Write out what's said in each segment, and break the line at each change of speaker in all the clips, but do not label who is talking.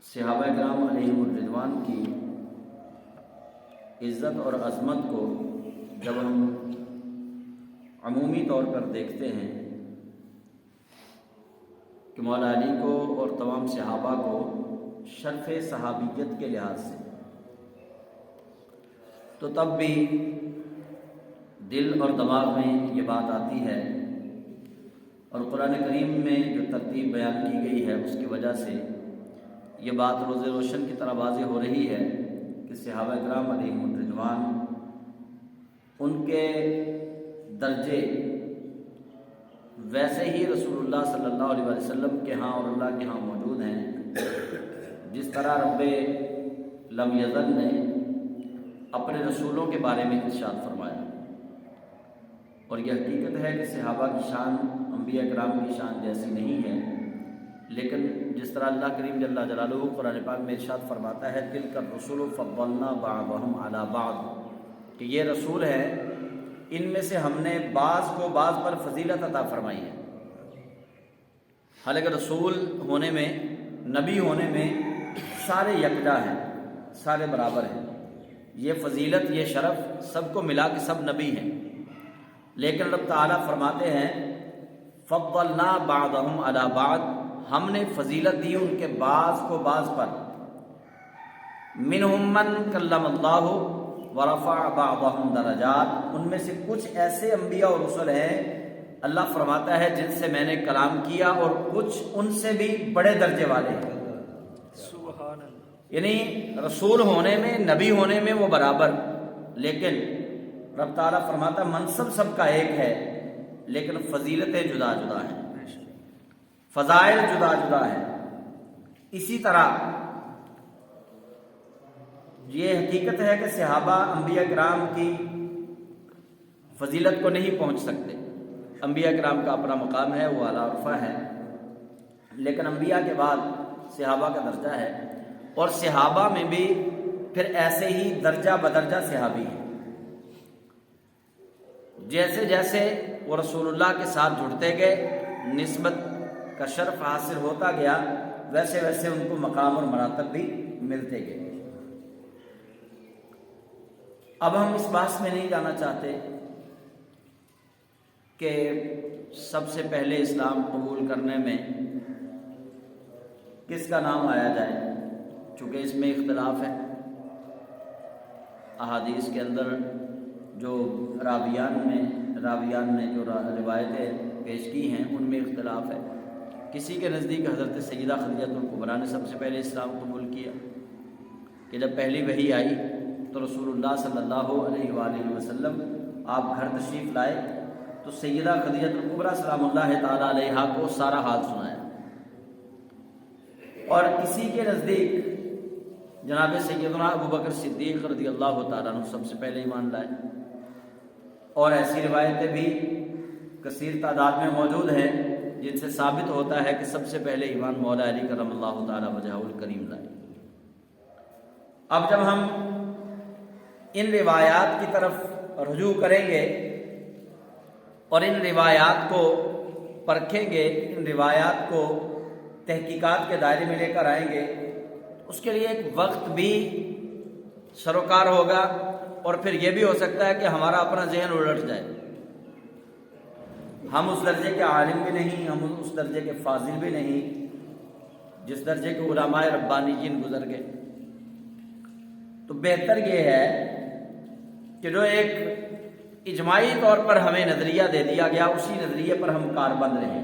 صحابہ کرام علیہم الرضوان کی عزت اور عظمت کو جب ہم عمومی طور پر دیکھتے ہیں کہ مولا علی کو اور تمام صحابہ کو شرف صحابیت کے لحاظ سے، تو تب بھی دل اور دماغ میں یہ بات آتی ہے، اور قرآن کریم میں جو ترتیب بیان کی گئی ہے اس کی وجہ سے یہ بات روز روشن کی طرح واضح ہو رہی ہے کہ صحابہ کرام علیہم الرضوان ان کے درجے ویسے ہی رسول اللہ صلی اللہ علیہ وسلم کے ہاں اور اللہ کے ہاں موجود ہیں، جس طرح رب لم یزل نے اپنے رسولوں کے بارے میں ارشاد فرمایا۔ اور یہ حقیقت ہے کہ صحابہ کی شان انبیاء کرام کی شان جیسی نہیں ہے، لیکن جس طرح اللہ کریم جل جلالہ قرآن پاک میں ارشاد فرماتا ہے تلک الرسل فضلنا بعضهم علی بعض، کہ یہ رسول ہیں، ان میں سے ہم نے بعض کو بعض پر فضیلت عطا فرمائی ہے۔ حالانکہ رسول ہونے میں، نبی ہونے میں سارے یکجا ہیں، سارے برابر ہیں، یہ فضیلت، یہ شرف سب کو ملا کے سب نبی ہیں، لیکن رب تعالیٰ فرماتے ہیں فضلنا بعضهم علی بعض، ہم نے فضیلت دی ان کے بعض کو بعض پر، منہم من کلم اللہ ورفع بعضهم درجات، ان میں سے کچھ ایسے انبیاء اور رسل ہیں اللہ فرماتا ہے جن سے میں نے کلام کیا اور کچھ ان سے بھی بڑے درجے والے ہیں۔
سبحان اللہ۔
یعنی رسول ہونے میں، نبی ہونے میں وہ برابر، لیکن رب تعالیٰ فرماتا منصب سب کا ایک ہے، لیکن فضیلتیں جدا جدا ہیں، فضائل جدا جدا ہیں۔ اسی طرح یہ حقیقت ہے کہ صحابہ انبیاء کرام کی فضیلت کو نہیں پہنچ سکتے، انبیاء کرام کا اپنا مقام ہے، وہ اعلیٰ رفع ہے، لیکن انبیاء کے بعد صحابہ کا درجہ ہے، اور صحابہ میں بھی پھر ایسے ہی درجہ بدرجہ صحابی ہیں۔ جیسے جیسے وہ رسول اللہ کے ساتھ جڑتے گئے، نسبت کا شرف حاصل ہوتا گیا، ویسے ویسے ان کو مقام اور مراتب بھی ملتے گئے۔ اب ہم اس بحث میں نہیں جانا چاہتے کہ سب سے پہلے اسلام قبول کرنے میں کس کا نام آیا جائے، چونکہ اس میں اختلاف ہے، احادیث کے اندر جو راویان نے جو روایتیں پیش کی ہیں ان میں اختلاف ہے۔ کسی کے نزدیک حضرت سیدہ خدیجہ الکبریٰ نے سب سے پہلے اسلام قبول کیا، کہ جب پہلی وحی آئی تو رسول اللہ صلی اللہ علیہ وآلہ وسلم آپ گھر تشریف لائے تو سیدہ خدیجہ الکبریٰ سلام اللہ تعالیٰ علیہا کو سارا حال سنایا، اور کسی کے نزدیک جناب سیدنا ابوبکر صدیق رضی اللہ تعالیٰ عنہ سب سے پہلے ایمان لائے، اور ایسی روایتیں بھی کثیر تعداد میں موجود ہیں جن سے ثابت ہوتا ہے کہ سب سے پہلے ایمان مولا علی کرم اللہ تعالیٰ وجہہ الکریم لائے۔ اب جب ہم ان روایات کی طرف رجوع کریں گے اور ان روایات کو پرکھیں گے، ان روایات کو تحقیقات کے دائرے میں لے کر آئیں گے، اس کے لیے ایک وقت بھی سروکار ہوگا، اور پھر یہ بھی ہو سکتا ہے کہ ہمارا اپنا ذہن الٹ جائے، ہم اس درجے کے عالم بھی نہیں، ہم اس درجے کے فاضل بھی نہیں جس درجے کے علماء ربانیین گزر گئے۔ تو بہتر یہ ہے کہ جو ایک اجماعی طور پر ہمیں نظریہ دے دیا گیا اسی نظریے پر ہم کاربند رہیں،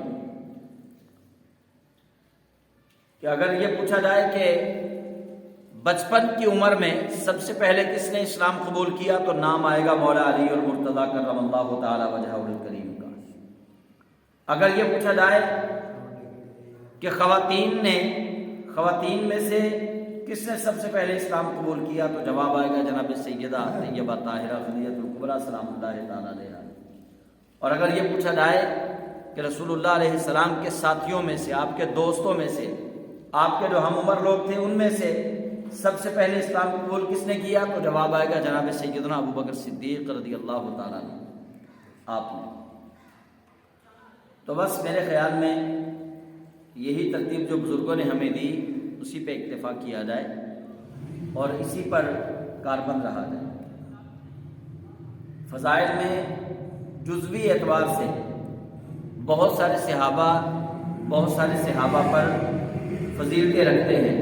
کہ اگر یہ پوچھا جائے کہ بچپن کی عمر میں سب سے پہلے کس نے اسلام قبول کیا تو نام آئے گا مولا علی اور مرتضیٰ کرم اللہ تعالی وجہہ الکریم کا۔ اگر یہ پوچھا جائے کہ خواتین میں سے کس نے سب سے پہلے اسلام قبول کیا تو جواب آئے گا جناب سیدہ طیبہ طاہرہ خدیجہ الکبریٰ سلام اللہ تعالی علیہا۔ اور اگر یہ پوچھا جائے کہ رسول اللہ علیہ السلام کے ساتھیوں میں سے، آپ کے دوستوں میں سے، آپ کے جو ہم عمر لوگ تھے ان میں سے سب سے پہلے اسلام قبول کس نے کیا تو جواب آئے گا جناب سیدنا ابوبکر صدیق رضی اللہ تعالیٰ عنہ، آپ نے۔ تو بس میرے خیال میں یہی ترتیب جو بزرگوں نے ہمیں دی اسی پہ اکتفا کیا جائے اور اسی پر کاربند رہا جائے۔ فضائل میں جزوی اعتبار سے بہت سارے صحابہ پر فضیلتیں رکھتے ہیں،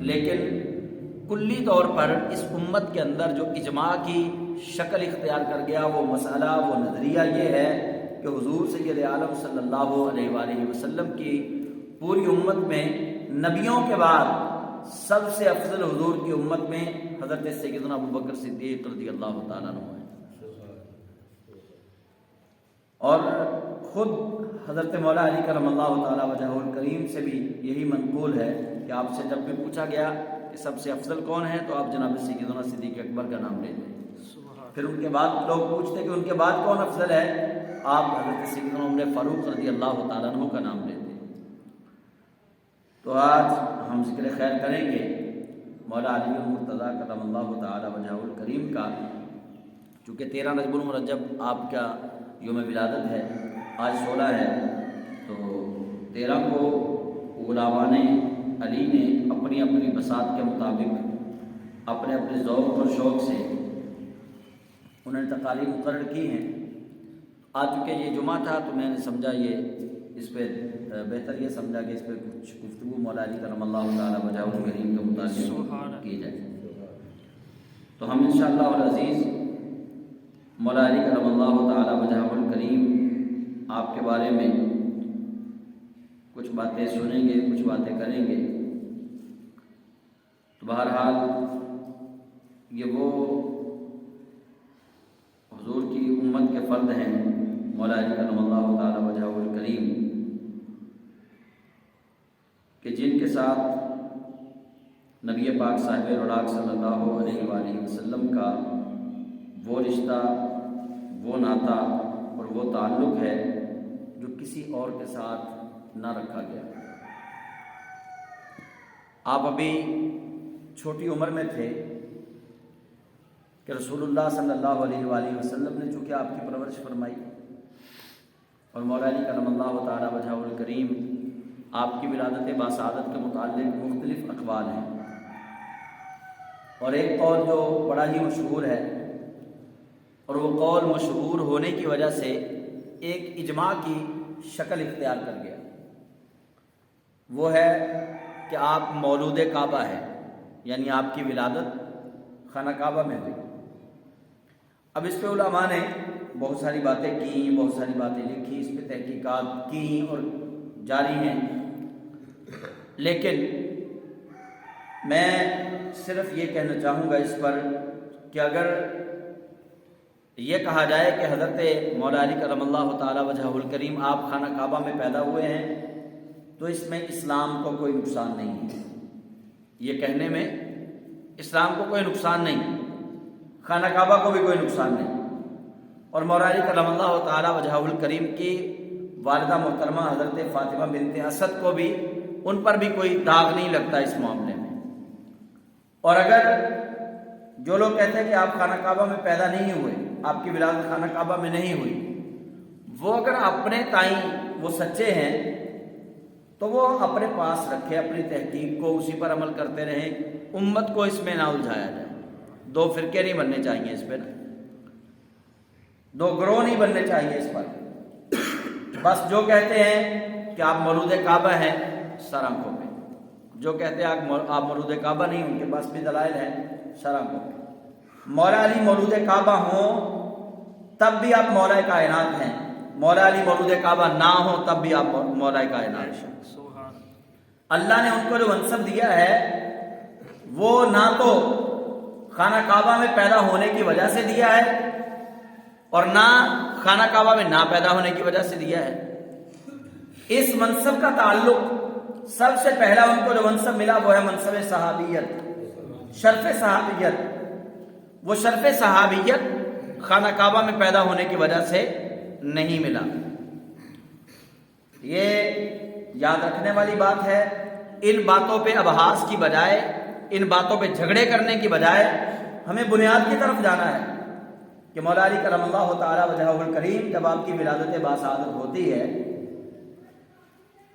لیکن کلی طور پر اس امت کے اندر جو اجماع کی شکل اختیار کر گیا وہ مسئلہ، وہ نظریہ یہ ہے کہ حضور سید عالم صلی اللہ علیہ وآلہ وسلم کی پوری امت میں نبیوں کے بعد سب سے افضل حضور کی امت میں حضرت سیدنا ابوبکر صدیق رضی اللہ تعالیٰ عنہ ہے۔ اور خود حضرت مولا علی کرم اللہ تعالیٰ وجہہ الکریم سے بھی یہی منقول ہے کہ آپ سے جب بھی پوچھا گیا کہ سب سے افضل کون ہے تو آپ جناب سیدنا صدیق اکبر کا نام لیتے ہیں۔ پھر ان کے بعد لوگ پوچھتے کہ ان کے بعد کون افضل ہے، آپ حضرت سیدنا عمر فاروق رضی اللہ تعالیٰ عنہ کا نام لیتے ہیں۔ تو آج ہم ذکر خیر کریں گے مولا علی المرتضیٰ کرم اللہ تعالیٰ وجہہ الکریم کا، چونکہ 13 رجب المرجب آپ کا یوم ولادت ہے، آج 16 ہے، تو 13 کو غلامان علی نے اپنی اپنی بساط کے مطابق اپنے اپنے ذوق اور شوق سے انہوں نے تقاریب مقرر کی ہیں۔ آج چونکہ یہ جمعہ تھا تو میں نے سمجھا اس پہ بہتر یہ سمجھا کہ اس پہ کچھ گفتگو مولا علی کرم اللہ تعالیٰ وجہہ الکریم کے متعلق کی جائے۔ تو ہم انشاءاللہ العزیز مولا علی کرم اللہ تعالیٰ وجہہ الکریم آپ کے بارے میں کچھ باتیں سنیں گے، کچھ باتیں کریں گے۔ تو بہرحال یہ وہ حضور کی امت کے فرد ہیں مولا علی کرم اللہ تعالیٰ وجہہ الکریم، کہ جن کے ساتھ نبی پاک صاحب رولاک صلی اللہ علیہ وآلہ وسلم کا وہ رشتہ، وہ ناتا اور وہ تعلق ہے جو کسی اور کے ساتھ نہ رکھا گیا۔ آپ ابھی چھوٹی عمر میں تھے کہ رسول اللہ صلی اللہ علیہ وآلہ وسلم نے چونکہ آپ کی پرورش فرمائی، اور مولا علی کرم اللہ تعالیٰ وجہہ الکریم آپ کی ولادت باسعادت کے متعلق مختلف اقوال ہیں، اور ایک قول جو بڑا ہی مشہور ہے، اور وہ قول مشہور ہونے کی وجہ سے ایک اجماع کی شکل اختیار کر گیا، وہ ہے کہ آپ مولود کعبہ ہیں، یعنی آپ کی ولادت خانہ کعبہ میں ہوئی۔ اب اس پہ علماء نے بہت ساری باتیں کی، بہت ساری باتیں لکھی، اس پہ تحقیقات کی اور جاری ہیں، لیکن میں صرف یہ کہنا چاہوں گا اس پر کہ اگر یہ کہا جائے کہ حضرت مولا علی کرم اللہ تعالیٰ وجہہ الکریم آپ خانہ کعبہ میں پیدا ہوئے ہیں تو اس میں اسلام کو کوئی نقصان نہیں ہے، یہ کہنے میں اسلام کو کوئی نقصان نہیں، خانہ کعبہ کو بھی کوئی نقصان نہیں، اور مولا علی کرم اللہ تعالیٰ وجہہ الکریم کی والدہ محترمہ حضرت فاطمہ بنت اسد کو بھی، ان پر بھی کوئی داغ نہیں لگتا اس معاملے میں۔ اور اگر جو لوگ کہتے ہیں کہ آپ خانہ کعبہ میں پیدا نہیں ہوئے، آپ کی ولادت خانہ کعبہ میں نہیں ہوئی، وہ اگر اپنے تائیں وہ سچے ہیں تو وہ اپنے پاس رکھے، اپنی تحقیق کو اسی پر عمل کرتے رہیں، امت کو اس میں نہ الجھایا جائے۔ دو فرقے نہیں بننے چاہیے اس پہ، نا دو گروہ نہیں بننے چاہیے اس پر۔ بس جو کہتے ہیں کہ آپ مولود کعبہ ہیں سر آنکھوں پہ، جو کہتے ہیں آپ مولود کعبہ نہیں، ان کے پاس بھی دلائل ہیں سر آنکھوں پہ۔ مولا علی مولود کعبہ ہوں تب بھی آپ مولا کائنات ہیں، مولا علی مولود کعبہ نہ ہوں تب بھی آپ مولا کائنات ہیں۔ اللہ نے ان کو جو منصب دیا ہے وہ نہ تو خانہ کعبہ میں پیدا ہونے کی وجہ سے دیا ہے اور نہ خانہ کعبہ میں نہ پیدا ہونے کی وجہ سے دیا ہے۔ اس منصب کا تعلق سب سے پہلا ان کو جو منصب ملا وہ ہے منصب صحابیت، شرف صحابیت۔ وہ شرف صحابیت خانہ کعبہ میں پیدا ہونے کی وجہ سے نہیں ملا۔ یہ یاد رکھنے والی بات ہے۔ ان باتوں پہ ابحاث کی بجائے، ان باتوں پہ جھگڑے کرنے کی بجائے ہمیں بنیاد کی طرف جانا ہے کہ مولا علی کرم اللہ تعالیٰ وجہہ الکریم جب آپ کی ولادت باسعادت ہوتی ہے،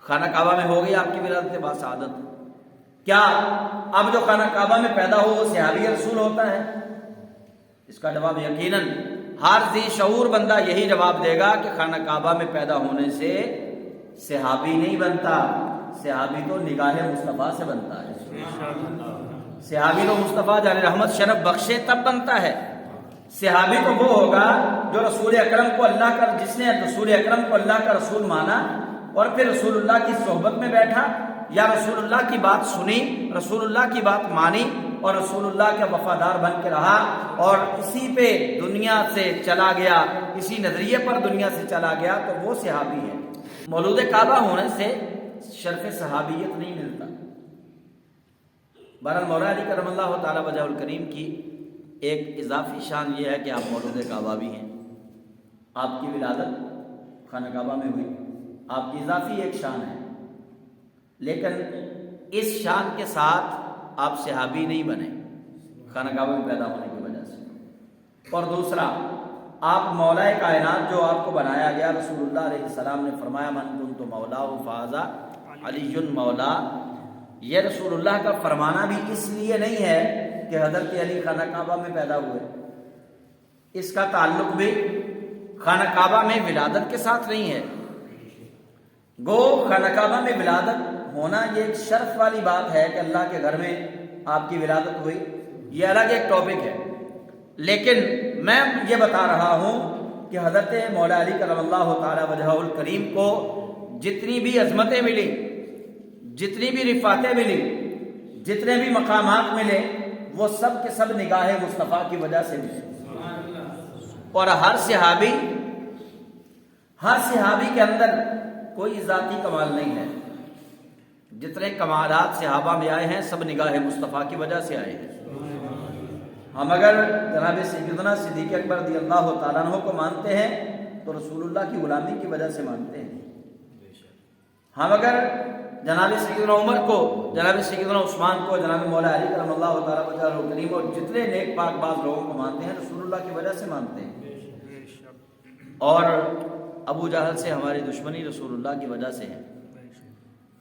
خانہ کعبہ میں ہو گئی آپ کی ولادت باسعادت، کیا اب جو خانہ کعبہ میں پیدا ہو وہ صحابی رسول ہوتا ہے؟ اس کا جواب یقیناً ہر ذی شعور بندہ یہی جواب دے گا کہ خانہ کعبہ میں پیدا ہونے سے صحابی نہیں بنتا، صحابی تو نگاہ مصطفیٰ سے بنتا ہے۔ صحابی تو مصطفیٰ جان رحمت شرف بخشے تب بنتا ہے۔ صحابی تو وہ ہوگا جو رسول اکرم کو اللہ کا، جس نے رسول اکرم کو اللہ کا رسول مانا اور پھر رسول اللہ کی صحبت میں بیٹھا، یا رسول اللہ کی بات سنی، رسول اللہ کی بات مانی اور رسول اللہ کا وفادار بن کے رہا اور اسی پہ دنیا سے چلا گیا، اسی نظریے پر دنیا سے چلا گیا، تو وہ صحابی ہے۔ مولود کعبہ ہونے سے شرف صحابیت نہیں ملتا۔ بہرحال مولا علی کرم اللہ تعالیٰ وجہ الکریم کی ایک اضافی شان یہ ہے کہ آپ مولود کعبہ بھی ہیں، آپ کی ولادت خانہ کعبہ میں ہوئی، آپ کی اضافی ایک شان ہے، لیکن اس شان کے ساتھ آپ صحابی نہیں بنے خانہ کعبہ میں پیدا ہونے کی وجہ سے۔ اور دوسرا، آپ مولا کائنات جو آپ کو بنایا گیا، رسول اللہ علیہ السلام نے فرمایا من کنت مولا فاذا علی مولا، یہ رسول اللہ کا فرمانا بھی اس لیے نہیں ہے کہ حضرت علی خانہ کعبہ میں پیدا ہوئے، اس کا تعلق بھی خانہ کعبہ میں ولادت کے ساتھ نہیں ہے۔ گو خانہ کعبہ میں ولادت ہونا یہ ایک شرف والی بات ہے کہ اللہ کے گھر میں آپ کی ولادت ہوئی، یہ الگ ایک ٹاپک ہے، لیکن میں یہ بتا رہا ہوں کہ حضرت مولا علی کرم اللہ تعالی وجہ الکریم کو جتنی بھی عظمتیں ملی، جتنی بھی رفعتیں ملی، جتنے بھی مقامات ملے، وہ سب کے سب نگاہ مصطفیٰ کی وجہ سے ملے۔ اور ہر صحابی کے اندر کوئی ذاتی کمال نہیں ہے، جتنے کمالات صحابہ میں آئے ہیں سب نگاہ مصطفیٰ کی وجہ سے آئے ہیں۔ ہم اگر جناب سیدنا صدیق اکبر رضی اللہ تعالیٰ عنہ کو مانتے ہیں تو رسول اللہ کی غلامی کی وجہ سے مانتے ہیں۔ ہم اگر جناب سیدنا عمر کو، جناب سیدنا عثمان کو، جناب مولا علی کرم اللہ تعالیٰ وجہ الکریم اور جتنے نیک پاک باز لوگوں کو مانتے ہیں رسول اللہ کی وجہ سے مانتے ہیں۔ اور ابو جہل سے ہماری دشمنی رسول اللہ کی وجہ سے ہے،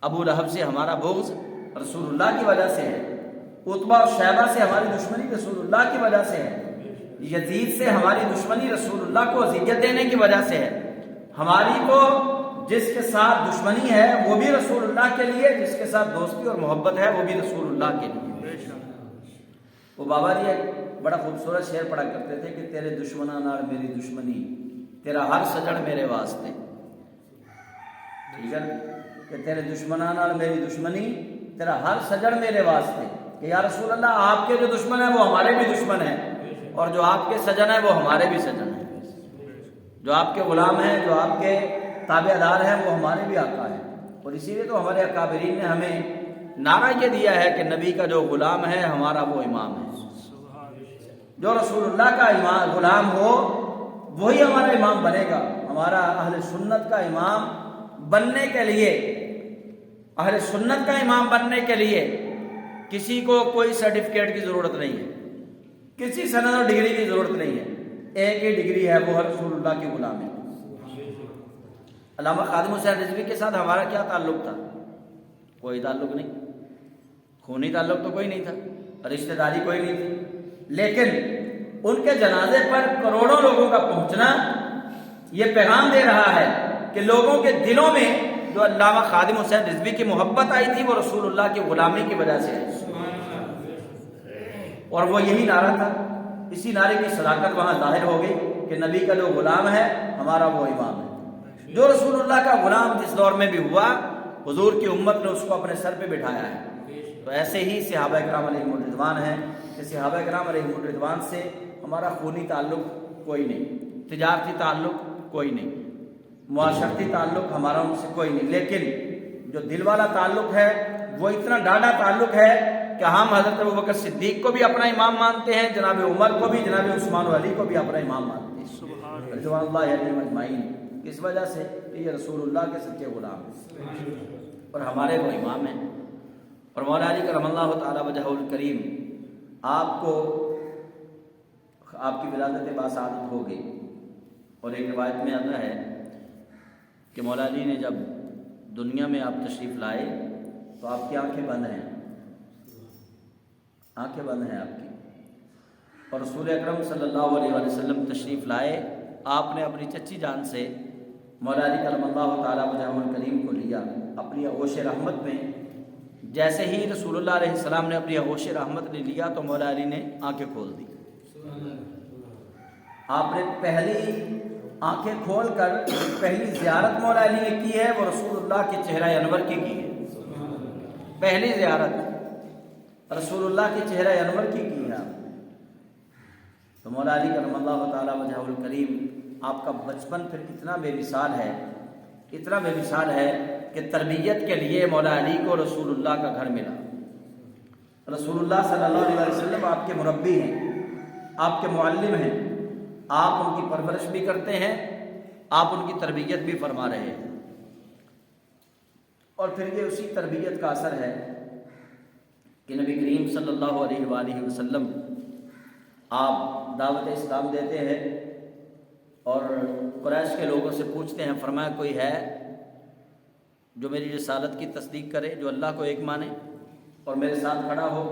ابو لہب سے ہمارا بغض رسول اللہ کی وجہ سے ہے، عتبہ اور شیبہ سے ہماری دشمنی رسول اللہ کی وجہ سے ہے، یزید سے ہماری دشمنی رسول اللہ کو اذیت دینے کی وجہ سے ہے۔ ہماری تو جس کے ساتھ دشمنی ہے وہ بھی رسول اللہ کے لیے، جس کے ساتھ دوستی اور محبت ہے وہ بھی رسول اللہ کے لیے۔ وہ بابا جی ایک بڑا خوبصورت شعر پڑھا کرتے تھے کہ تیرے دشمناں نال میری دشمنی، تیرا ہر سجن میرے واسطے، ٹھیک ہے، کہ تیرے دشمناں نال میری دشمنی، تیرا ہر سجن میرے واسطے، کہ یا رسول اللہ آپ کے جو دشمن ہیں وہ ہمارے بھی دشمن ہیں، اور جو آپ کے سجن ہیں وہ ہمارے بھی سجن ہیں، جو آپ کے غلام ہیں، جو آپ کے تابع دار ہیں وہ ہمارے بھی آقا ہیں۔ اور اسی لیے تو ہمارے اکابرین نے ہمیں نعرہ یہ دیا ہے کہ نبی کا جو غلام ہے ہمارا وہ امام ہے۔ جو رسول اللہ کا امام غلام ہو وہی ہمارا امام بنے گا۔ ہمارا اہل سنت کا امام بننے کے لیے، اہل سنت کا امام بننے کے لیے کسی کو کوئی سرٹیفکیٹ کی ضرورت نہیں ہے، کسی سند اور ڈگری کی ضرورت نہیں ہے، ایک ہی ڈگری ہے، وہ رسول اللہ کی غلامی۔ علامہ خادم حسین رضوی کے ساتھ ہمارا کیا تعلق تھا؟ کوئی تعلق نہیں، خونی تعلق تو کوئی نہیں تھا، رشتہ داری کوئی نہیں تھی، لیکن ان کے جنازے پر کروڑوں لوگوں کا پہنچنا یہ پیغام دے رہا ہے کہ لوگوں کے دلوں میں جو علامہ خادم حسین رضوی کی محبت آئی تھی وہ رسول اللہ کی غلامی کی وجہ سے ہے، اور وہ یہی نعرہ تھا۔ اسی نعرے کی صداقت وہاں ظاہر ہو گئی کہ نبی کا جو غلام ہے ہمارا وہ امام ہے۔ جو رسول اللہ کا غلام جس دور میں بھی ہوا حضور کی امت نے اس کو اپنے سر پہ بٹھایا ہے۔ تو ایسے ہی صحابہ کرام علیہم الرضوان ہیں کہ صحابہ کرام علیہم الرضوان سے ہمارا خونی تعلق کوئی نہیں، تجارتی تعلق کوئی نہیں، معاشرتی تعلق ہمارا ان سے کوئی نہیں، لیکن جو دل والا تعلق ہے وہ اتنا ڈاڑھا تعلق ہے کہ ہم حضرت ابوبکر صدیق کو بھی اپنا امام مانتے ہیں، جناب عمر کو بھی، جناب عثمان و علی کو بھی اپنا امام مانتے ہیں، رضوان اللہ علیہم اجمعین۔ اس وجہ سے کہ یہ رسول اللہ کے سچے غلام ہیں اور ہمارے وہ امام ہیں۔ اور مولا علی کرم اللہ تعالی وجہ الکریم آپ کو، آپ کی ولادت باسعادت ہو گئی، اور ایک روایت میں آتا ہے کہ مولا علی نے جب دنیا میں آپ تشریف لائے تو آپ کی آنکھیں بند ہیں، آنکھیں بند ہیں آپ کی، اور رسول اکرم صلی اللہ علیہ وآلہ وسلم تشریف لائے، آپ نے اپنی چچی جان سے مولا علی کرم اللہ تعالیٰ وجہہ الکریم کو لیا اپنی آغوش رحمت میں۔ جیسے ہی رسول اللہ علیہ السلام نے اپنی آغوش رحمت نے لیا تو مولا علی نے آنکھیں کھول دی۔ آپ نے پہلی آنکھیں کھول کر پہلی زیارت مولا علی نے کی ہے وہ رسول اللہ کے چہرہ انور کی ہے۔ پہلی زیارت رسول اللہ کے چہرہ انور کی ہے آپ نے۔ تو مولا علی کرم اللہ تعالیٰ وجہہ الکریم، آپ کا بچپن پھر اتنا بے مثال ہے، اتنا بے مثال ہے کہ تربیت کے لیے مولا علی کو رسول اللہ کا گھر ملا۔ رسول اللہ صلی اللہ علیہ وسلم آپ کے مربی ہیں، آپ کے معلم ہیں، آپ ان کی پرورش بھی کرتے ہیں، آپ ان کی تربیت بھی فرما رہے ہیں۔ اور پھر یہ اسی تربیت کا اثر ہے کہ نبی کریم صلی اللہ علیہ وآلہ وسلم آپ دعوت اسلام دیتے ہیں اور قریش کے لوگوں سے پوچھتے ہیں، فرمایا کوئی ہے جو میری رسالت کی تصدیق کرے، جو اللہ کو ایک مانے اور میرے ساتھ کھڑا ہو؟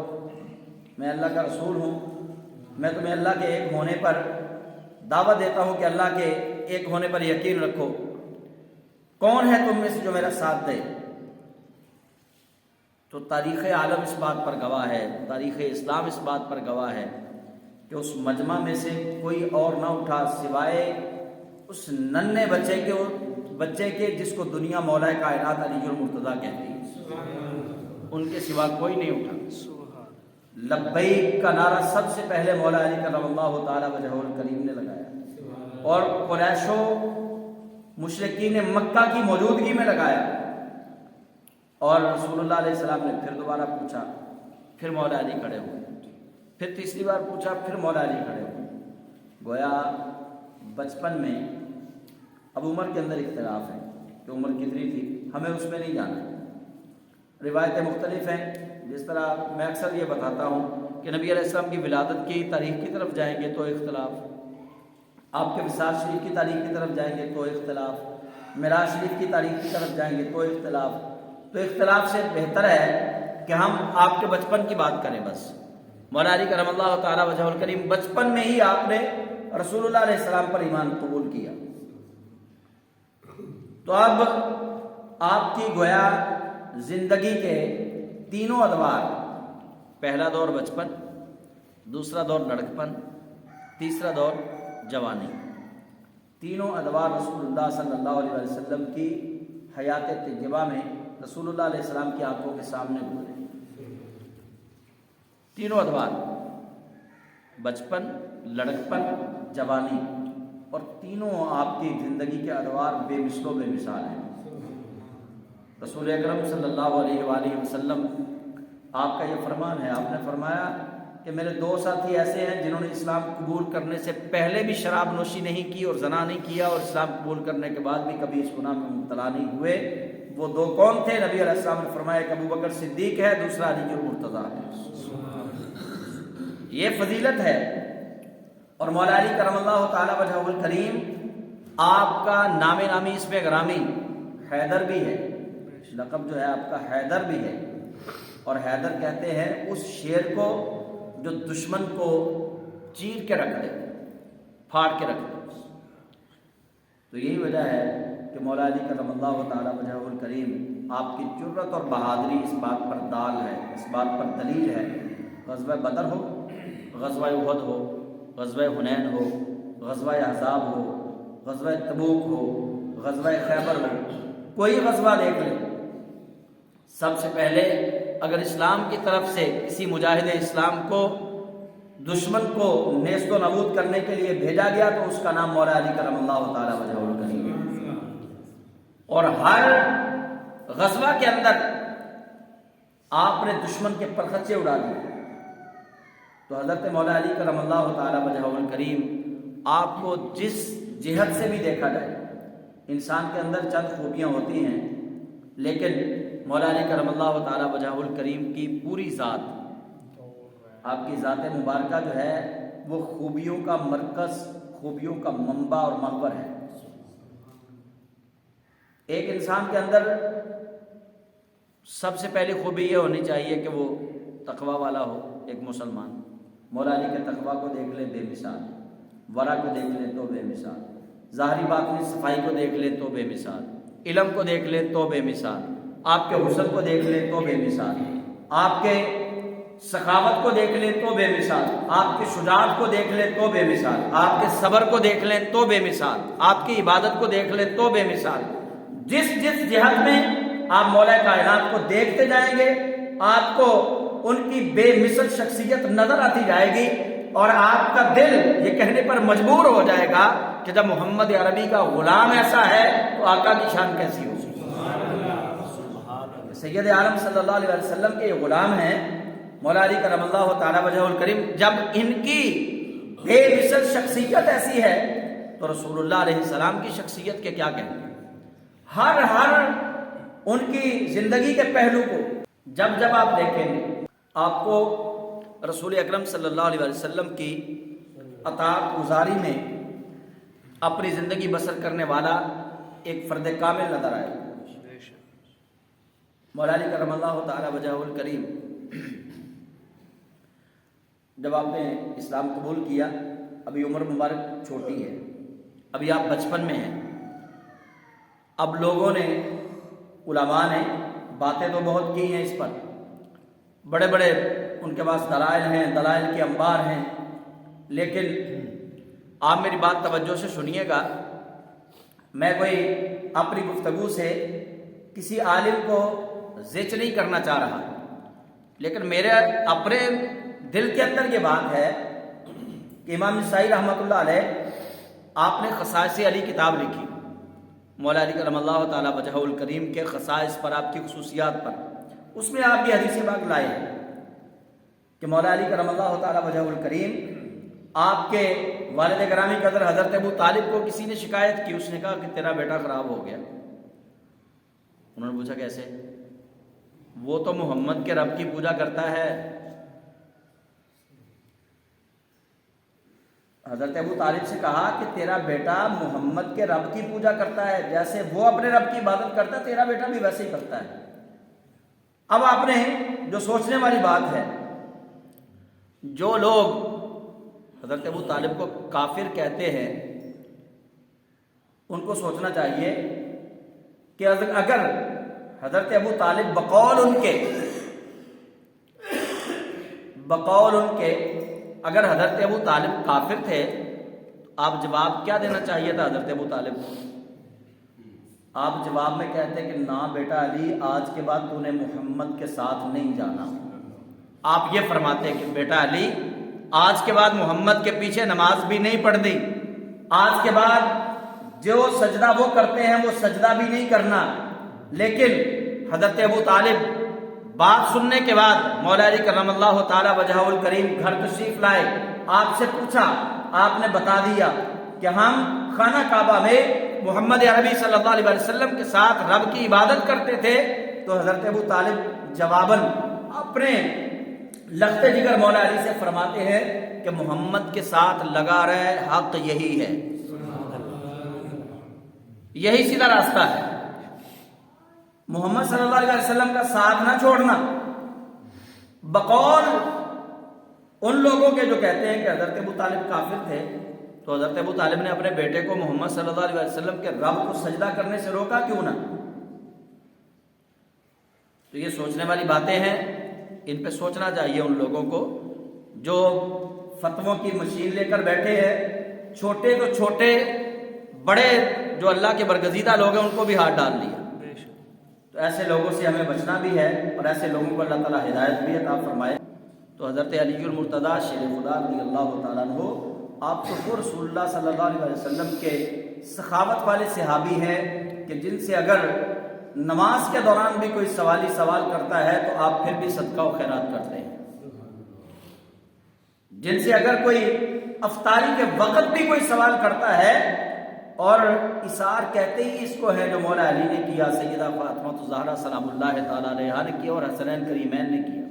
میں اللہ کا رسول ہوں، میں تمہیں اللہ کے ایک ہونے پر دعوت دیتا ہوں کہ اللہ کے ایک ہونے پر یقین رکھو، کون ہے تم میں سے جو میرا ساتھ دے؟ تو تاریخ عالم اس بات پر گواہ ہے، تاریخ اسلام اس بات پر گواہ ہے کہ اس مجمع میں سے کوئی اور نہ اٹھا سوائے اس ننھے بچے کے جس کو دنیا مولا کائنات علی المرتضیٰ کہتی ہے، ان کے سوا کوئی نہیں اٹھا۔ لبیک کا نعرہ سب سے پہلے مولا علی کرم اللہ تعالیٰ وجہہ الکریم نے لگایا، اور قریش و مشرکین مکہ کی موجودگی میں لگایا۔ اور رسول اللہ علیہ السلام نے پھر دوبارہ پوچھا، پھر مولا علی کھڑے ہوئے، پھر تیسری بار پوچھا، پھر مولا علی کھڑے ہوئے۔ گویا بچپن میں اب عمر کے اندر اختلاف ہے کہ عمر کتنی تھی، ہمیں اس میں نہیں جانا، روایتیں مختلف ہیں۔ جس طرح میں اکثر یہ بتاتا ہوں کہ نبی علیہ السلام کی ولادت کی تاریخ کی طرف جائیں گے تو اختلاف، آپ کے وصال شریف کی تاریخ کی طرف جائیں گے تو اختلاف، معراج شریف کی تاریخ کی طرف جائیں گے تو اختلاف۔ تو اختلاف سے بہتر ہے کہ ہم آپ کے بچپن کی بات کریں بس۔ مولا علی کرم اللہ تعالیٰ وجہہ الکریم بچپن میں ہی آپ نے رسول اللہ علیہ السلام پر ایمان قبول کیا۔ تو اب آپ کی گویا زندگی کے تینوں ادوار، پہلا دور بچپن، دوسرا دور لڑکپن، تیسرا دور جوانی، تینوں ادوار رسول اللہ صلی اللہ علیہ وسلم کی حیات طیبہ میں رسول اللہ علیہ السلام کی آنکھوں کے سامنے گزرے۔ تینوں ادوار، بچپن، لڑکپن، جوانی، اور تینوں آپ کی زندگی کے ادوار بے مثل و بے مثال ہیں۔ رسول اکرم صلی اللہ علیہ وآلہ وسلم، آپ کا یہ فرمان ہے، آپ نے فرمایا کہ میرے دو ساتھی ایسے ہیں جنہوں نے اسلام قبول کرنے سے پہلے بھی شراب نوشی نہیں کی اور زنا نہیں کیا، اور اسلام قبول کرنے کے بعد بھی کبھی اس گناہ میں مبتلا نہیں ہوئے۔ وہ دو کون تھے؟ نبی علیہ السلام نے فرمایا کہ ابو بکر صدیق ہے، دوسرا علی المرتضیٰ ہے۔ یہ فضیلت ہے۔ اور مولا علی کرم اللہ تعالیٰ وجہہ الکریم، آپ کا نام نامی اس میں گرامی حیدر بھی ہے، لقب جو ہے آپ کا حیدر بھی ہے، اور حیدر کہتے ہیں اس شیر کو جو دشمن کو چیر کے رکھ دے، پھاڑ کے رکھ دے۔ تو یہی وجہ ہے کہ مولا علی کرم اللہ تعالیٰ وجہہ الکریم، آپ کی جرأت اور بہادری اس بات پر دال ہے، اس بات پر دلیل ہے۔ غزوہ بدر ہو، غزوہ احد ہو، غزوہ حنین ہو، غزوہ احزاب ہو، غزوہ تبوک ہو، غزوہ خیبر ہو، کوئی غزوہ دیکھ لیں، سب سے پہلے اگر اسلام کی طرف سے کسی مجاہد اسلام کو دشمن کو نیست و نابود کرنے کے لیے بھیجا گیا تو اس کا نام مولا علی کرم اللہ تعالیٰ وجہہ الکریم ہے۔ اور ہر غزوہ کے اندر آپ نے دشمن کے پرخچے اڑا دیے۔ تو حضرت مولا علی کرم اللہ تعالیٰ وجہہ الکریم، آپ کو جس جہت سے بھی دیکھا جائے، انسان کے اندر چند خوبیاں ہوتی ہیں، لیکن مولا علی کرم اللہ تعالیٰ وجہہ الکریم کی پوری ذات، آپ کی ذات مبارکہ جو ہے وہ خوبیوں کا مرکز، خوبیوں کا منبع اور محور ہے۔ ایک انسان کے اندر سب سے پہلی خوبی یہ ہونی چاہیے کہ وہ تقوی والا ہو ایک مسلمان، مولا علی کے تقوی کو دیکھ لے بے مثال، ورع کو دیکھ لے تو بے مثال، ظاہری باطنی صفائی کو دیکھ لے تو بے مثال، علم کو دیکھ لے تو بے مثال، آپ کے حسن کو دیکھ لے تو بے مثال، آپ کے سخاوت کو دیکھ لیں تو بے مثال، آپ کی شجاعت کو دیکھ لیں تو بے مثال، آپ کے صبر کو دیکھ لیں تو بے مثال، آپ کی عبادت کو دیکھ لیں تو بے مثال۔ جس جس جہت میں آپ مولا کائنات کو دیکھتے جائیں گے آپ کو ان کی بے مثل شخصیت نظر آتی جائے گی، اور آپ کا دل یہ کہنے پر مجبور ہو جائے گا کہ جب محمد عربی کا غلام ایسا ہے تو آقا کی شان کیسی ہوگی۔ سید عالم صلی اللہ علیہ وسلم کے یہ غلام ہیں مولا علی کرم اللہ تعالی وجہہ الکریم، جب ان کی بے مثل شخصیت ایسی ہے تو رسول اللہ علیہ السلام کی شخصیت کے کیا کہنے، ہر ان کی زندگی کے پہلو کو جب آپ دیکھیں گے آپ کو رسول اکرم صلی اللہ علیہ وسلم کی اطاعت گزاری میں اپنی زندگی بسر کرنے والا ایک فرد کامل نظر آئے۔ مولا علی کرم اللہ تعالی وجہہ الکریم جب آپ نے اسلام قبول کیا، ابھی عمر مبارک چھوٹی ہے، ابھی آپ بچپن میں ہیں، اب لوگوں نے علماء نے باتیں تو بہت کی ہیں اس پر، بڑے بڑے ان کے پاس دلائل ہیں، دلائل کے انبار ہیں، لیکن آپ میری بات توجہ سے سنیے گا، میں کوئی اپنی گفتگو سے کسی عالم کو زچ نہیں کرنا چاہ رہا، لیکن میرے اپنے دل کے اندر یہ بات ہے کہ امام نسائی رحمۃ اللہ علیہ آپ نے خصائص علی کتاب لکھی، مولا علی کرم اللہ تعالی وجہہ الکریم کے خصائص پر، آپ کی خصوصیات پر، اس میں آپ یہ حدیث پاک لائے ہیں کہ مولا علی کرم اللہ تعالی وجہہ الکریم آپ کے والد گرامی قدر حضرت ابو طالب کو کسی نے شکایت کی، اس نے کہا کہ تیرا بیٹا خراب ہو گیا۔ انہوں نے پوچھا کیسے؟ وہ تو محمد کے رب کی پوجا کرتا ہے۔ حضرت ابو طالب سے کہا کہ تیرا بیٹا محمد کے رب کی پوجا کرتا ہے، جیسے وہ اپنے رب کی عبادت کرتا ہے تیرا بیٹا بھی ویسے ہی کرتا ہے۔ اب آپ نے جو سوچنے والی بات ہے، جو لوگ حضرت ابو طالب کو کافر کہتے ہیں ان کو سوچنا چاہیے کہ اگر حضرت ابو طالب بقول ان کے اگر حضرت ابو طالب کافر تھے تو آپ جواب کیا دینا چاہیے تھا حضرت ابو طالب کو؟ آپ جواب میں کہتے کہ نہ بیٹا علی، آج کے بعد تو نے محمد کے ساتھ نہیں جانا۔ آپ یہ فرماتے کہ بیٹا علی، آج کے بعد محمد کے پیچھے نماز بھی نہیں پڑھنی، آج کے بعد جو سجدہ وہ کرتے ہیں وہ سجدہ بھی نہیں کرنا۔ لیکن حضرت ابو طالب بات سننے کے بعد مولا علی کرم اللہ تعالی وجہہ الکریم گھر تشریف لائے، آپ سے پوچھا، آپ نے بتا دیا کہ ہم خانہ کعبہ میں محمد عربی صلی اللہ علیہ وسلم کے ساتھ رب کی عبادت کرتے تھے، تو حضرت ابو طالب جواباً اپنے لخت جگر مولا علی سے فرماتے ہیں کہ محمد کے ساتھ لگا رہے، حق یہی ہے، یہی سیدھا راستہ ہے، محمد صلی اللہ علیہ وسلم کا ساتھ نہ چھوڑنا۔ بقول ان لوگوں کے جو کہتے ہیں کہ حضرت ابو طالب کافر تھے، تو حضرت ابو طالب نے اپنے بیٹے کو محمد صلی اللہ علیہ وسلم کے رب کو سجدہ کرنے سے روکا کیوں نہ؟ تو یہ سوچنے والی باتیں ہیں، ان پہ سوچنا چاہیے ان لوگوں کو جو فتووں کی مشین لے کر بیٹھے ہیں، چھوٹے تو چھوٹے، بڑے جو اللہ کے برگزیدہ لوگ ہیں ان کو بھی ہاتھ ڈال لیا۔ تو ایسے لوگوں سے ہمیں بچنا بھی ہے، اور ایسے لوگوں کو اللہ تعالیٰ ہدایت بھی عطا فرمائے۔ تو حضرت علی المرتضیٰ شیر خدا رضی اللہ تعالیٰ عنہ آپ تو رسول اللہ صلی اللہ علیہ وسلم کے سخاوت والے صحابی ہیں کہ جن سے اگر نماز کے دوران بھی کوئی سوال کرتا ہے تو آپ پھر بھی صدقہ و خیرات کرتے ہیں، جن سے اگر کوئی افطاری کے وقت بھی کوئی سوال کرتا ہے، اور اثار کہتے ہی اس کو ہے جو مولا علی نے کیا، سیدہ فاطمہ الزہرا سلام اللہ تعالیٰ علیہا نے کیا، اور حسنین کریمین نے کیا،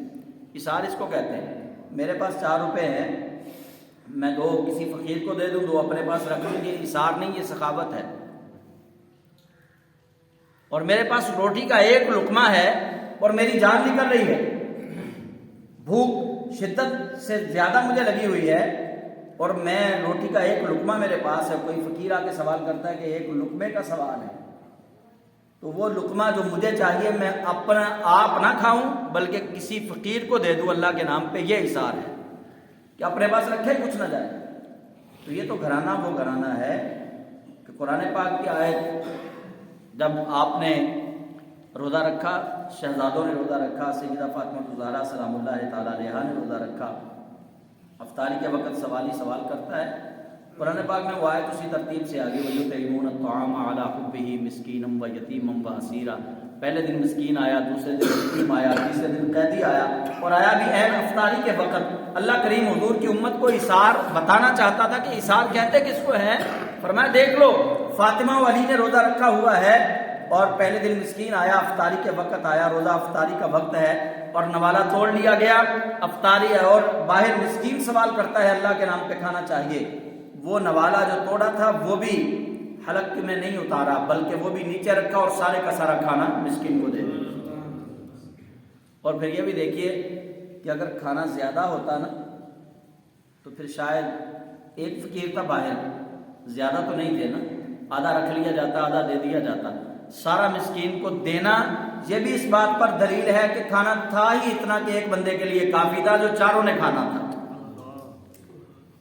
اثار اس کو کہتے ہیں۔ میرے پاس 4 روپے ہیں، میں 2 کسی فقیر کو دے دوں، 2 اپنے پاس رکھ لوں، یہ اثار نہیں، یہ سخاوت ہے۔ اور میرے پاس روٹی کا 1 لقمہ ہے اور میری جان نکل رہی ہے، بھوک شدت سے زیادہ مجھے لگی ہوئی ہے اور میں روٹی کا ایک لقمہ میرے پاس ہے، کوئی فقیر آ کے سوال کرتا ہے کہ ایک لقمے کا سوال ہے، تو وہ لقمہ جو مجھے چاہیے میں اپنا آپ نہ کھاؤں بلکہ کسی فقیر کو دے دوں اللہ کے نام پہ، یہ احسار ہے کہ اپنے پاس رکھے کچھ نہ جائے۔ تو یہ تو گھرانہ وہ گھرانہ ہے کہ قرآن پاک کی آیت جب آپ نے روزہ رکھا، شہزادوں نے روزہ رکھا، سیدہ فاطمہ الزہرا سلام اللہ تعالیٰ علیہا نے روزہ رکھا، افطاری کے وقت سوالی سوال کرتا ہے، قرآن پاک میں وہ آیت اسی ترتیب سے آگے وَيُطْعِمُونَ الطَّعَامَ عَلَىٰ حُبِّهِ مِسْكِينًا وَيَتِيمًا وَأَسِيرًا۔ پہلے دن مسکین آیا، دوسرے دن یتیم آیا، تیسرے دن قیدی آیا، اور آیا بھی عین افطاری کے وقت۔ اللہ کریم حضور کی امت کو اِثار بتانا چاہتا تھا کہ اِثار کہتے کس کو ہے؟ فرمایا دیکھ لو فاطمہ و علی نے روزہ رکھا ہوا ہے اور پہلے دن مسکین آیا، افطاری کے وقت آیا، روزہ افطاری کا وقت ہے اور نوالا توڑ لیا گیا، افطاری ہے اور باہر مسکین سوال کرتا ہے اللہ کے نام پہ کھانا چاہیے۔ وہ نوالا جو توڑا تھا وہ بھی حلق میں نہیں اتارا بلکہ وہ بھی نیچے رکھا اور سارے کا سارا کھانا مسکین کو دے دیا۔ اور پھر یہ بھی دیکھیے کہ اگر کھانا زیادہ ہوتا نا تو پھر شاید ایک فقیر تھا باہر، زیادہ تو نہیں تھے نا، آدھا رکھ لیا جاتا، آدھا دے دیا جاتا، سارا مسکین کو دینا یہ بھی اس بات پر دلیل ہے کہ کھانا تھا ہی اتنا کہ ایک بندے کے لیے کافی تھا جو چاروں نے کھانا تھا۔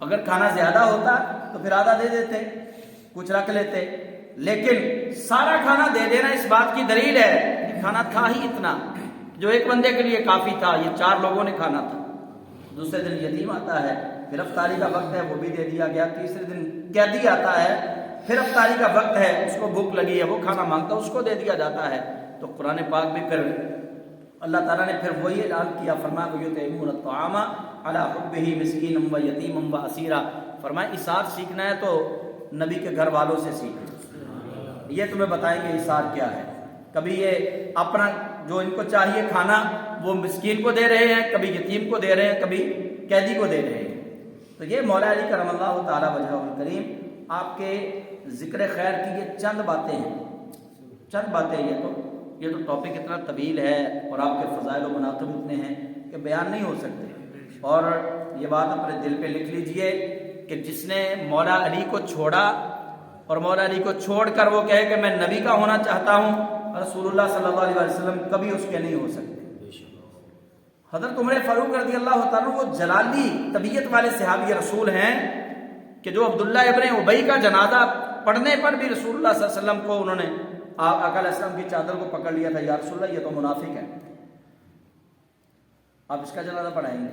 اگر کھانا زیادہ ہوتا تو پھر آدھا دے دیتے، کچھ رکھ لیتے، لیکن سارا کھانا دے دینا اس بات کی دلیل ہے کہ کھانا تھا ہی اتنا جو ایک بندے کے لیے کافی تھا، یہ 4 لوگوں نے کھانا تھا۔ دوسرے دن یتیم آتا ہے، پھر افطاری کا وقت ہے، وہ بھی دے دیا گیا۔ تیسرے دن قیدی آتا ہے، پھر افطاری کا وقت ہے، اس کو بھوک لگی ہے، وہ کھانا مانگتا ہے، اس کو دے دیا جاتا ہے۔ تو قرآن پاک بھی پھر اللہ تعالیٰ نے پھر وہی اعلان کیا، فرمایا وَيُطْعِمُونَ الطَّعَامَ عَلَىٰ حُبِّهِ مِسْكِينًا وَيَتِيمًا وَأَسِيرًا۔ فرمایا اثار سیکھنا ہے تو نبی کے گھر والوں سے سیکھنا، یہ تمہیں بتائیں گے اثار کیا ہے۔ کبھی یہ اپنا جو ان کو چاہیے کھانا وہ مسکین کو دے رہے ہیں، کبھی یتیم کو دے رہے ہیں، کبھی قیدی کو دے رہے ہیں۔ تو یہ مولا علی کرم اللہ تعالیٰ وجہہ الکریم آپ کے ذکر خیر کی یہ چند باتیں ہیں، چند باتیں۔ یہ تو ٹاپک اتنا طویل ہے اور آپ کے فضائل و مناقب اتنے ہیں کہ بیان نہیں ہو سکتے، اور یہ بات اپنے دل پہ لکھ لیجئے کہ جس نے مولا علی کو چھوڑا اور مولا علی کو چھوڑ کر وہ کہے کہ میں نبی کا ہونا چاہتا ہوں، رسول اللہ صلی اللہ علیہ وسلم کبھی اس کے نہیں ہو سکتے۔ حضرت عمر فاروق رضی اللہ تعالیٰ وہ جلالی طبیعت والے صحابی رسول ہیں کہ جو عبداللہ ابن ابی کا جنازہ پڑھنے پر بھی رسول اللہ صلی اللہ علیہ وسلم کو انہوں نے آقا علیہ السلام کی چادر کو پکڑ لیا تھا، یا رسول اللہ یہ تو منافق ہے، آپ اس کا جنازہ پڑھائیں گے؟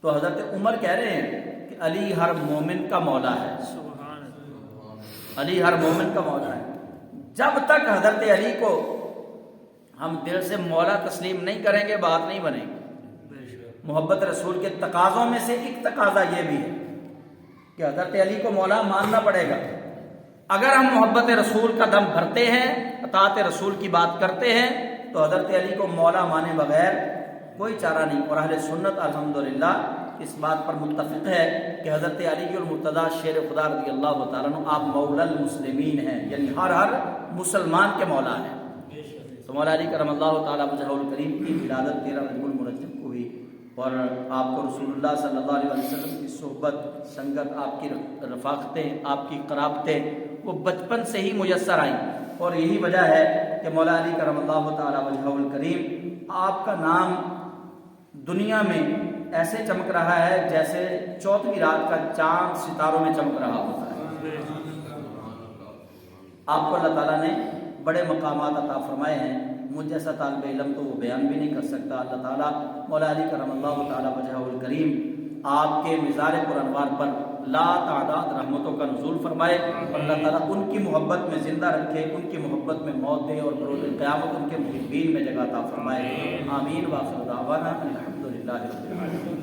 تو حضرت عمر کہہ رہے ہیں کہ علی ہر مومن کا مولا ہے،
سبحان اللہ،
علی ہر مومن کا مولا ہے۔ جب تک حضرت علی کو ہم دل سے مولا تسلیم نہیں کریں گے بات نہیں بنے گی۔ محبت رسول کے تقاضوں میں سے ایک تقاضا یہ بھی ہے کہ حضرت علی کو مولا ماننا پڑے گا۔ اگر ہم محبت رسول کا دم بھرتے ہیں، اطاعت رسول کی بات کرتے ہیں، تو حضرت علی کو مولا مانے بغیر کوئی چارہ نہیں۔ اور اہل سنت الحمدللہ اس بات پر متفق ہے کہ حضرت علی المرتضیٰ شیر خدا رضی اللہ تعالیٰ عنہ آپ مولا المسلمین ہیں، یعنی ہر مسلمان کے مولا ہیں۔ تو مولا علی کرم اللہ تعالیٰ وجہہ الکریم کی ولادت 13 رجب المرجب کو ہوئی، اور آپ کو رسول اللہ صلی اللہ علیہ وسلم کی صحبت، سنگت، آپ کی رفاقتیں، آپ کی قرابتیں وہ بچپن سے ہی میسر آئیں، اور یہی وجہ ہے کہ مولا علی کرم اللہ تعالیٰ وجہہ الکریم آپ کا نام دنیا میں ایسے چمک رہا ہے جیسے 4ویں رات کا چاند ستاروں میں چمک رہا ہوتا ہے۔ آپ کو اللہ تعالیٰ نے بڑے مقامات عطا فرمائے ہیں، مجھ جیسا طالب علم تو وہ بیان بھی نہیں کر سکتا۔ اللہ تعالیٰ مولا علی کرم اللہ تعالیٰ وجہہ الکریم آپ کے مزار پر انوار پر لا تعداد رحمتوں کا نزول فرمائے، اور اللہ تعالیٰ ان کی محبت میں زندہ رکھے، ان کی محبت میں موت دے، اور بروز قیامت ان کے محبین میں جگہ عطا فرمائے۔ آمین۔ وآخر دعوانا الحمدللہ رب العالمین۔